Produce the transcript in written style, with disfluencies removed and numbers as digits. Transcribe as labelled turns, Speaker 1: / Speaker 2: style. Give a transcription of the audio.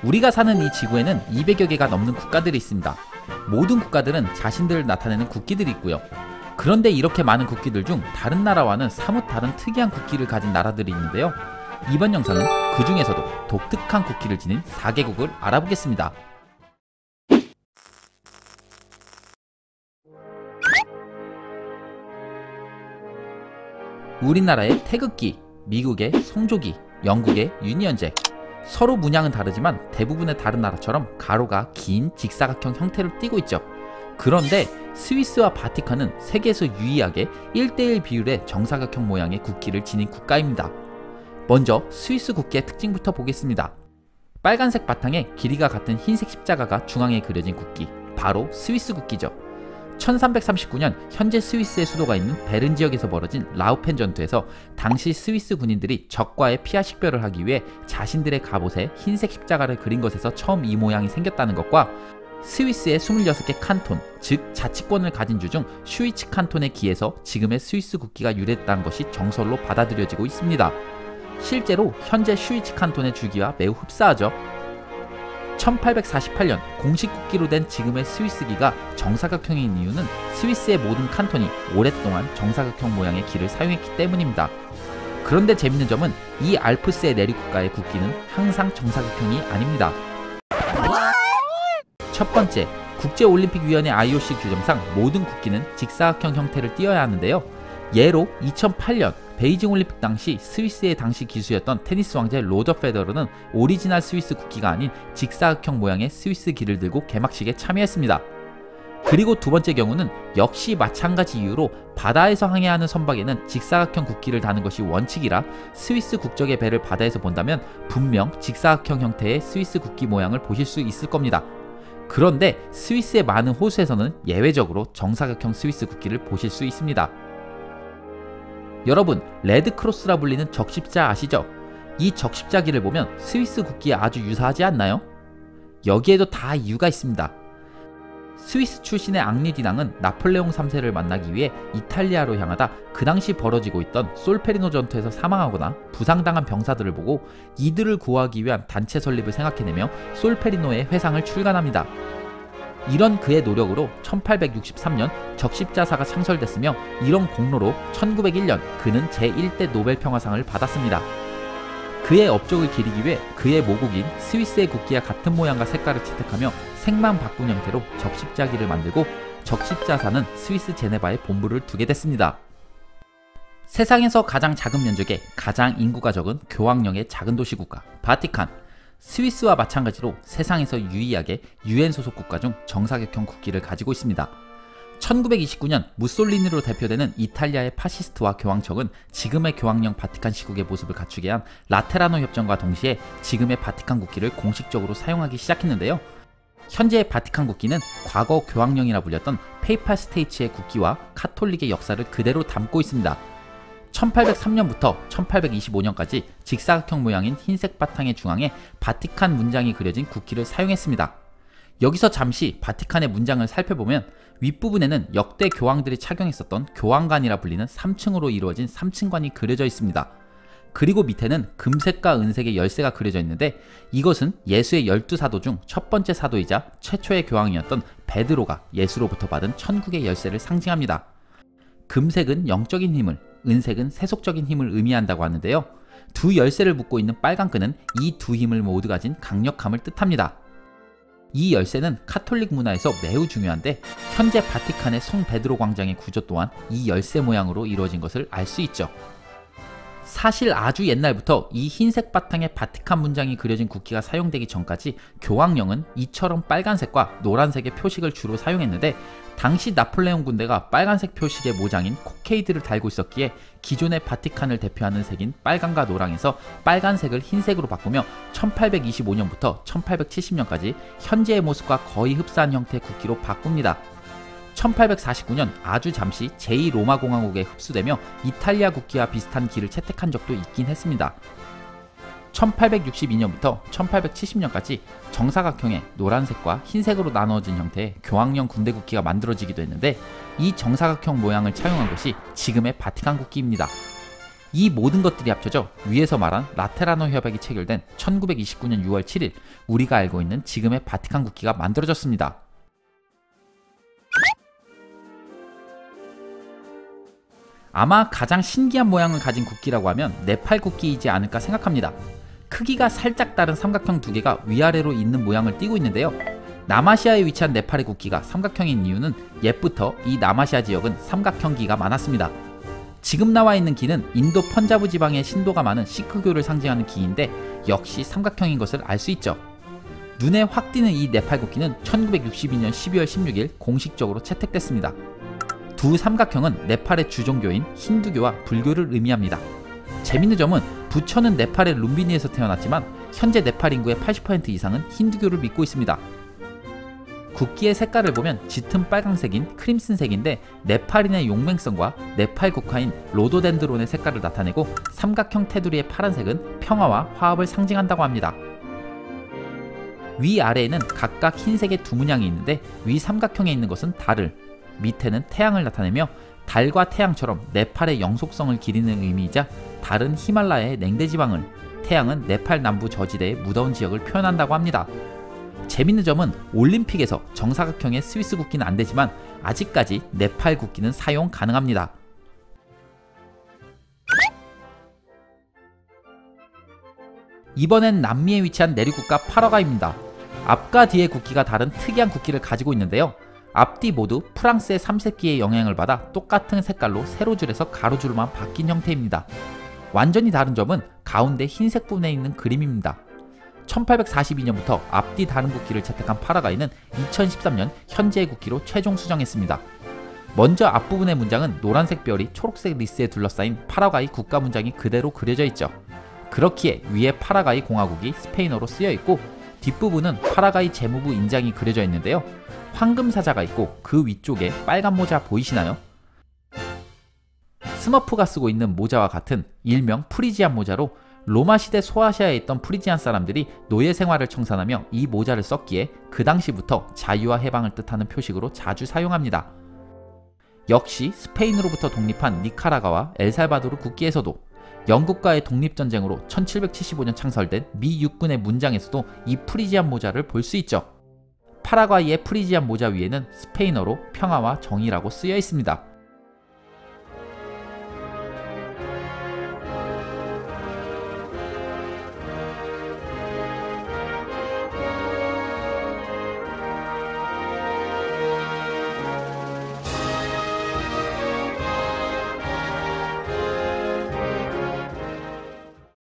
Speaker 1: 우리가 사는 이 지구에는 200여 개가 넘는 국가들이 있습니다. 모든 국가들은 자신들을 나타내는 국기들이 있고요. 그런데 이렇게 많은 국기들 중 다른 나라와는 사뭇 다른 특이한 국기를 가진 나라들이 있는데요. 이번 영상은 그 중에서도 독특한 국기를 지닌 4개국을 알아보겠습니다. 우리나라의 태극기, 미국의 성조기, 영국의 유니언잭. 서로 문양은 다르지만 대부분의 다른 나라처럼 가로가 긴 직사각형 형태를 띠고 있죠. 그런데 스위스와 바티칸은 세계에서 유일하게 1:1 비율의 정사각형 모양의 국기를 지닌 국가입니다. 먼저 스위스 국기의 특징부터 보겠습니다. 빨간색 바탕에 길이가 같은 흰색 십자가가 중앙에 그려진 국기, 바로 스위스 국기죠. 1339년 현재 스위스의 수도가 있는 베른 지역에서 벌어진 라우펜 전투에서 당시 스위스 군인들이 적과의 피하 식별을 하기 위해 자신들의 갑옷에 흰색 십자가를 그린 것에서 처음 이 모양이 생겼다는 것과 스위스의 26개 칸톤, 즉 자치권을 가진 주 중 슈이츠 칸톤의 기에서 지금의 스위스 국기가 유래했다는 것이 정설로 받아들여지고 있습니다. 실제로 현재 슈이츠 칸톤의 주기와 매우 흡사하죠. 1848년 공식 국기로 된 지금의 스위스기가 정사각형인 이유는 스위스의 모든 칸톤이 오랫동안 정사각형 모양의 기를 사용했기 때문입니다. 그런데 재밌는 점은 이 알프스의 내륙 국가의 국기는 항상 정사각형이 아닙니다. 첫 번째, 국제올림픽위원회 IOC 규정상 모든 국기는 직사각형 형태를 띠어야 하는데요. 예로 2008년 베이징 올림픽 당시 스위스의 당시 기수였던 테니스 왕자 로저 페더러는 오리지널 스위스 국기가 아닌 직사각형 모양의 스위스 기를 들고 개막식에 참여했습니다. 그리고 두 번째 경우는 역시 마찬가지 이유로 바다에서 항해하는 선박에는 직사각형 국기를 다는 것이 원칙이라 스위스 국적의 배를 바다에서 본다면 분명 직사각형 형태의 스위스 국기 모양을 보실 수 있을 겁니다. 그런데 스위스의 많은 호수에서는 예외적으로 정사각형 스위스 국기를 보실 수 있습니다. 여러분, 레드크로스라 불리는 적십자 아시죠? 이 적십자기를 보면 스위스 국기에 아주 유사하지 않나요? 여기에도 다 이유가 있습니다. 스위스 출신의 앙리 디낭은 나폴레옹 3세를 만나기 위해 이탈리아로 향하다 그 당시 벌어지고 있던 솔페리노 전투에서 사망하거나 부상당한 병사들을 보고 이들을 구하기 위한 단체 설립을 생각해내며 솔페리노의 회상을 출간합니다. 이런 그의 노력으로 1863년 적십자사가 창설됐으며 이런 공로로 1901년 그는 제1대 노벨평화상을 받았습니다. 그의 업적을 기리기 위해 그의 모국인 스위스의 국기와 같은 모양과 색깔을 채택하며 색만 바꾼 형태로 적십자기를 만들고 적십자사는 스위스 제네바에 본부를 두게 됐습니다. 세상에서 가장 작은 면적에 가장 인구가 적은 교황령의 작은 도시 국가 바티칸. 스위스와 마찬가지로 세상에서 유일하게 UN 소속 국가 중 정사각형 국기를 가지고 있습니다. 1929년 무솔리니로 대표되는 이탈리아의 파시스트와 교황청은 지금의 교황령 바티칸 시국의 모습을 갖추게 한 라테라노 협정과 동시에 지금의 바티칸 국기를 공식적으로 사용하기 시작했는데요. 현재의 바티칸 국기는 과거 교황령이라 불렸던 페이팔 스테이츠의 국기와 카톨릭의 역사를 그대로 담고 있습니다. 1803년부터 1825년까지 직사각형 모양인 흰색 바탕의 중앙에 바티칸 문장이 그려진 국기를 사용했습니다. 여기서 잠시 바티칸의 문장을 살펴보면 윗부분에는 역대 교황들이 착용했었던 교황관이라 불리는 3층으로 이루어진 3층관이 그려져 있습니다. 그리고 밑에는 금색과 은색의 열쇠가 그려져 있는데 이것은 예수의 12사도 중 첫 번째 사도이자 최초의 교황이었던 베드로가 예수로부터 받은 천국의 열쇠를 상징합니다. 금색은 영적인 힘을, 은색은 세속적인 힘을 의미한다고 하는데요. 두 열쇠를 묶고 있는 빨간 끈은 이 두 힘을 모두 가진 강력함을 뜻합니다. 이 열쇠는 카톨릭 문화에서 매우 중요한데 현재 바티칸의 성 베드로 광장의 구조 또한 이 열쇠 모양으로 이루어진 것을 알 수 있죠. 사실 아주 옛날부터 이 흰색 바탕에 바티칸 문장이 그려진 국기가 사용되기 전까지 교황령은 이처럼 빨간색과 노란색의 표식을 주로 사용했는데 당시 나폴레옹 군대가 빨간색 표식의 모장인 코케이드를 달고 있었기에 기존의 바티칸을 대표하는 색인 빨간과 노랑에서 빨간색을 흰색으로 바꾸며 1825년부터 1870년까지 현재의 모습과 거의 흡사한 형태의 국기로 바꿉니다. 1849년 아주 잠시 제2로마공화국에 흡수되며 이탈리아 국기와 비슷한 기를 채택한 적도 있긴 했습니다. 1862년부터 1870년까지 정사각형의 노란색과 흰색으로 나누어진 형태의 교황령 군대 국기가 만들어지기도 했는데 이 정사각형 모양을 차용한 것이 지금의 바티칸 국기입니다. 이 모든 것들이 합쳐져 위에서 말한 라테라노 협약이 체결된 1929년 6월 7일 우리가 알고 있는 지금의 바티칸 국기가 만들어졌습니다. 아마 가장 신기한 모양을 가진 국기라고 하면 네팔 국기이지 않을까 생각합니다. 크기가 살짝 다른 삼각형 두 개가 위아래로 있는 모양을 띠고 있는데요. 남아시아에 위치한 네팔의 국기가 삼각형인 이유는 옛부터 이 남아시아 지역은 삼각형기가 많았습니다. 지금 나와 있는 기는 인도 펀자브 지방의 신도가 많은 시크교를 상징하는 기인데 역시 삼각형인 것을 알 수 있죠. 눈에 확 띄는 이 네팔 국기는 1962년 12월 16일 공식적으로 채택됐습니다. 두 삼각형은 네팔의 주종교인 힌두교와 불교를 의미합니다. 재밌는 점은 부처는 네팔의 룸비니에서 태어났지만 현재 네팔 인구의 80% 이상은 힌두교를 믿고 있습니다. 국기의 색깔을 보면 짙은 빨강색인 크림슨색인데 네팔인의 용맹성과 네팔 국화인 로도덴드론의 색깔을 나타내고 삼각형 테두리의 파란색은 평화와 화합을 상징한다고 합니다. 위아래에는 각각 흰색의 두 문양이 있는데 위 삼각형에 있는 것은 달을, 밑에는 태양을 나타내며 달과 태양처럼 네팔의 영속성을 기리는 의미이자 달은 히말라야의 냉대지방을, 태양은 네팔 남부 저지대의 무더운 지역을 표현한다고 합니다. 재밌는 점은 올림픽에서 정사각형의 스위스 국기는 안되지만 아직까지 네팔 국기는 사용 가능합니다. 이번엔 남미에 위치한 내륙국가 파라과이입니다. 앞과 뒤의 국기가 다른 특이한 국기를 가지고 있는데요. 앞뒤 모두 프랑스의 3세기의 영향을 받아 똑같은 색깔로 세로줄에서 가로줄로만 바뀐 형태입니다. 완전히 다른 점은 가운데 흰색 부분에 있는 그림입니다. 1842년부터 앞뒤 다른 국기를 채택한 파라과이는 2013년 현재의 국기로 최종 수정했습니다. 먼저 앞부분의 문장은 노란색 별이 초록색 리스에 둘러싸인 파라과이 국가 문장이 그대로 그려져 있죠. 그렇기에 위에 파라과이 공화국이 스페인어로 쓰여 있고 뒷부분은 파라과이 재무부 인장이 그려져 있는데요. 황금 사자가 있고 그 위쪽에 빨간 모자 보이시나요? 스머프가 쓰고 있는 모자와 같은 일명 프리지안 모자로 로마 시대 소아시아에 있던 프리지안 사람들이 노예 생활을 청산하며 이 모자를 썼기에 그 당시부터 자유와 해방을 뜻하는 표식으로 자주 사용합니다. 역시 스페인으로부터 독립한 니카라과와 엘살바도르 국기에서도 영국과의 독립전쟁으로 1775년 창설된 미 육군의 문장에서도 이 프리지안 모자를 볼 수 있죠. 파라과이의 프리지안 모자 위에는 스페인어로 평화와 정의라고 쓰여 있습니다.